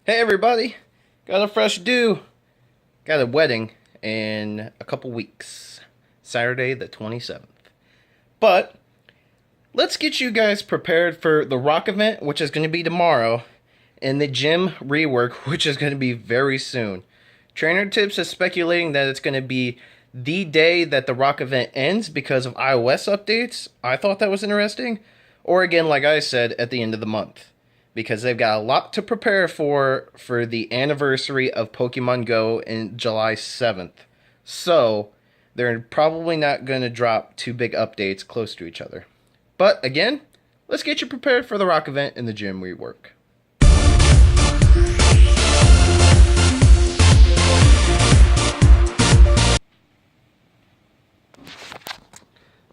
Hey everybody, got a fresh due. Got a wedding in a couple weeks. Saturday the 27th. But let's get you guys prepared for the rock event, which is going to be tomorrow, and the gym rework, which is going to be very soon. Trainer Tips is speculating that it's going to be the day that the rock event ends because of iOS updates. I thought that was interesting. Or again, like I said, at the end of the month, because they've got a lot to prepare for the anniversary of Pokemon Go in July 7th. So, they're probably not going to drop two big updates close to each other. But again, let's get you prepared for the rock event in the gym rework.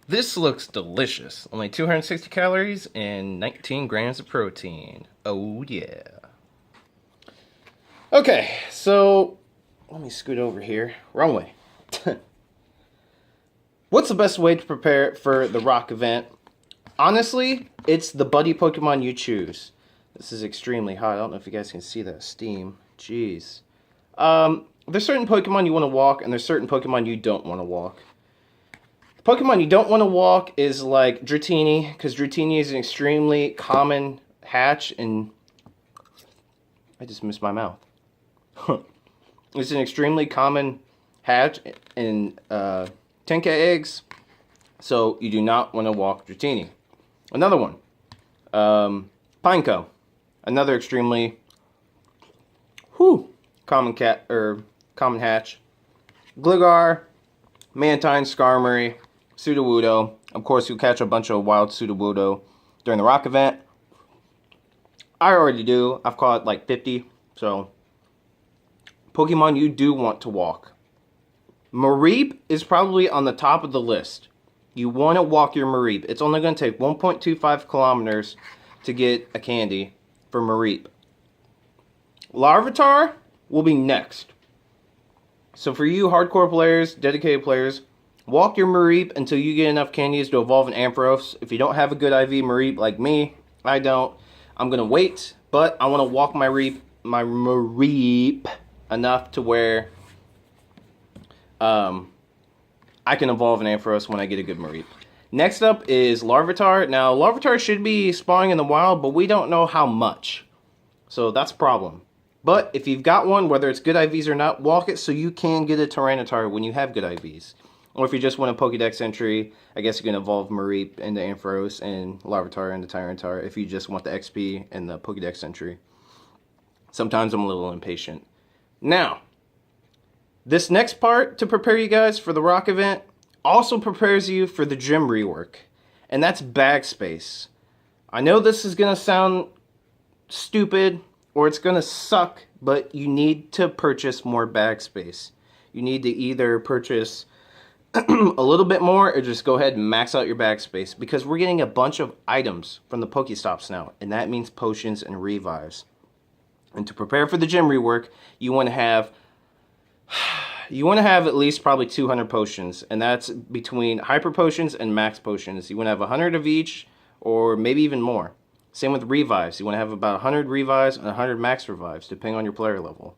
This looks delicious. Only 260 calories and 19 grams of protein. Oh yeah. Okay, so let me scoot over here. Wrong way. What's the best way to prepare for the rock event? Honestly, it's the buddy Pokemon you choose. This is extremely hot. I don't know if you guys can see that steam. Jeez. There's certain Pokemon you want to walk, and there's certain Pokemon you don't want to walk. Pokemon you don't want to walk is like Dratini, because Dratini is an extremely common hatch, and I just missed my mouth. It's an extremely common hatch in 10K eggs, so you do not want to walk Dratini. Another one, Pineco, another extremely common hatch. Gligar, Mantine, Skarmory, Sudowoodo. Of course, you'll catch a bunch of wild Sudowoodo during the rock event. I already do. I've caught like 50. So, Pokemon you do want to walk. Mareep is probably on the top of the list. You want to walk your Mareep. It's only going to take 1.25 kilometers to get a candy for Mareep. Larvitar will be next. So for you hardcore players, dedicated players, walk your Mareep until you get enough candies to evolve an Ampharos. If you don't have a good IV Mareep like me, I don't, I'm going to wait. But I want to walk my Mareep enough to where I can evolve an Ampharos when I get a good Mareep. Next up is Larvitar. Now, Larvitar should be spawning in the wild, but we don't know how much. So that's a problem. But if you've got one, whether it's good IVs or not, walk it so you can get a Tyranitar when you have good IVs. Or if you just want a Pokédex entry, I guess you can evolve Mareep into Ampharos and Larvitar into Tyranitar if you just want the XP and the Pokédex entry. Sometimes I'm a little impatient. Now, this next part to prepare you guys for the rock event also prepares you for the gym rework. And that's bag space. I know this is going to sound stupid or it's going to suck, but you need to purchase more bag space. You need to either purchase a little bit more or just go ahead and max out your bag space, because we're getting a bunch of items from the Pokestops now, and that means potions and revives. And to prepare for the gym rework, you want to have at least probably 200 potions, and that's between hyper potions and max potions. You want to have 100 of each, or maybe even more. Same with revives. You want to have about 100 revives and 100 max revives, depending on your player level.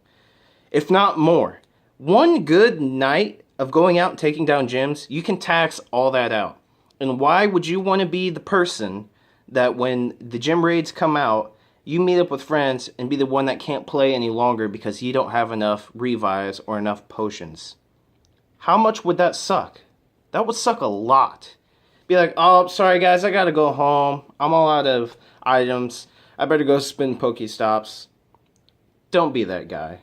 If not more. One good night of going out and taking down gyms, you can tax all that out. And why would you want to be the person that when the gym raids come out, you meet up with friends and be the one that can't play any longer because you don't have enough revives or enough potions? How much would that suck? That would suck a lot. Be like, oh, sorry guys, I gotta go home. I'm all out of items. I better go spin Pokestops. Don't be that guy.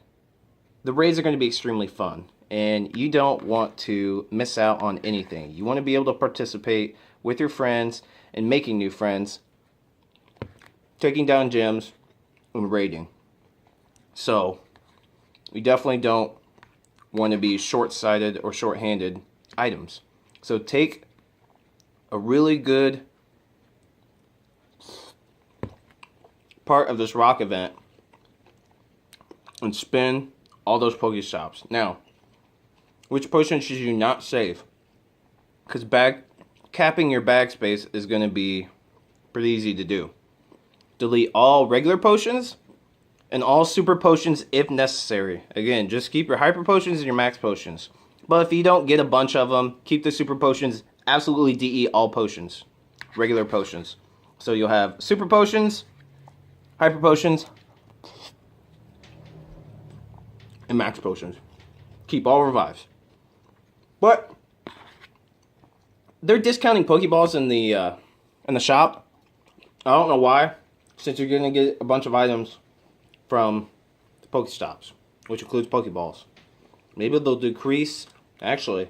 The raids are going to be extremely fun, and you don't want to miss out on anything. You want to be able to participate with your friends and making new friends, taking down gyms, and raiding. So, you definitely don't want to be short-sighted or short-handed items. So take a really good part of this rock event and spin all those Pokestops. Now, which potions should you not save? Because capping your bag space is going to be pretty easy to do. Delete all regular potions and all super potions if necessary. Again, just keep your hyper potions and your max potions. But if you don't get a bunch of them, keep the super potions. Absolutely DE all potions. Regular potions. So you'll have super potions, hyper potions, and max potions. Keep all revives. But they're discounting Pokeballs in the shop. I don't know why. Since you're gonna get a bunch of items from the Pokestops, which includes Pokeballs. Maybe they'll decrease. Actually,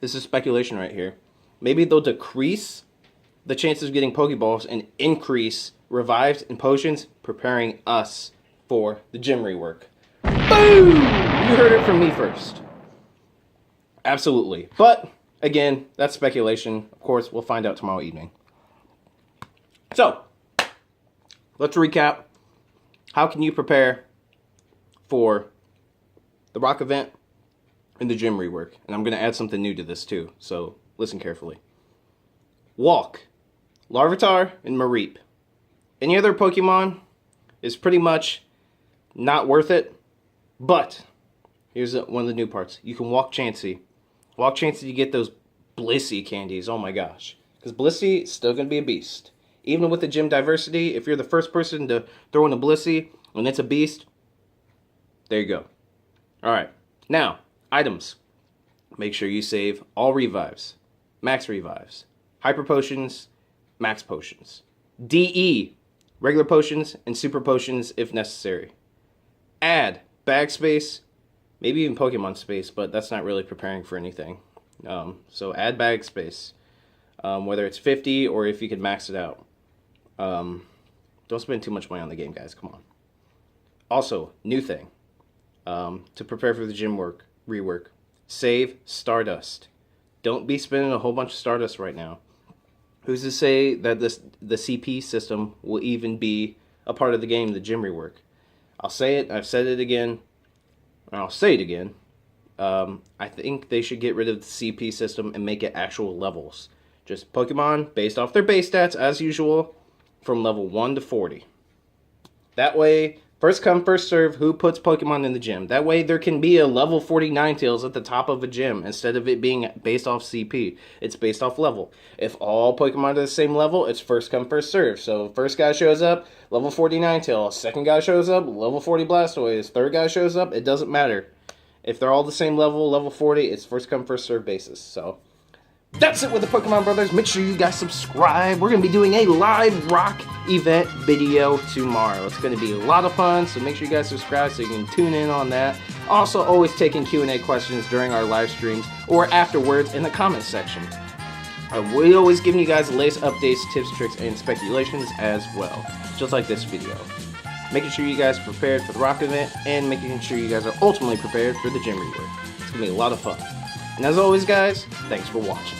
this is speculation right here. Maybe they'll decrease the chances of getting Pokeballs and increase revives and potions, preparing us for the gym rework. Boom! You heard it from me first. Absolutely. But, again, that's speculation. Of course, we'll find out tomorrow evening. So, let's recap. How can you prepare for the rock event and the gym rework? And I'm going to add something new to this too, so listen carefully. Walk, Larvitar, and Mareep. Any other Pokemon is pretty much not worth it, but here's one of the new parts. You can walk Chansey. Walk Chansey to get those Blissey candies. Oh my gosh. Because Blissey is still going to be a beast. Even with the gym diversity, if you're the first person to throw in a Blissey and it's a beast, there you go. Alright, now, items. Make sure you save all revives, max revives, hyper potions, max potions, DE, regular potions, and super potions if necessary. Add bag space, maybe even Pokemon space, but that's not really preparing for anything. So add bag space, whether it's 50 or if you could max it out. Don't spend too much money on the game, guys. Come on. Also, new thing. To prepare for the gym rework. Save Stardust. Don't be spending a whole bunch of Stardust right now. Who's to say that the CP system will even be a part of the game, the gym rework? I'll say it. I've said it again. And I'll say it again. I think they should get rid of the CP system and make it actual levels. Just Pokemon based off their base stats, as usual, from level 1 to 40. That way, first come, first serve, who puts Pokemon in the gym. That way, there can be a level 40 Ninetales at the top of a gym, instead of it being based off CP. It's based off level. If all Pokemon are the same level, it's first come, first serve. So, first guy shows up, level 40 Ninetales. Second guy shows up, level 40 Blastoise. Third guy shows up, it doesn't matter. If they're all the same level, level 40, it's first come, first serve basis. So, that's it with the Pokemon Brothers. Make sure you guys subscribe. We're going to be doing a live rock event video tomorrow. It's going to be a lot of fun, so make sure you guys subscribe so you can tune in on that. Also, always taking Q&A questions during our live streams or afterwards in the comments section. We always giving you guys the latest updates, tips, tricks, and speculations as well, just like this video. Making sure you guys are prepared for the rock event and making sure you guys are ultimately prepared for the gym rework. It's going to be a lot of fun. And as always, guys, thanks for watching.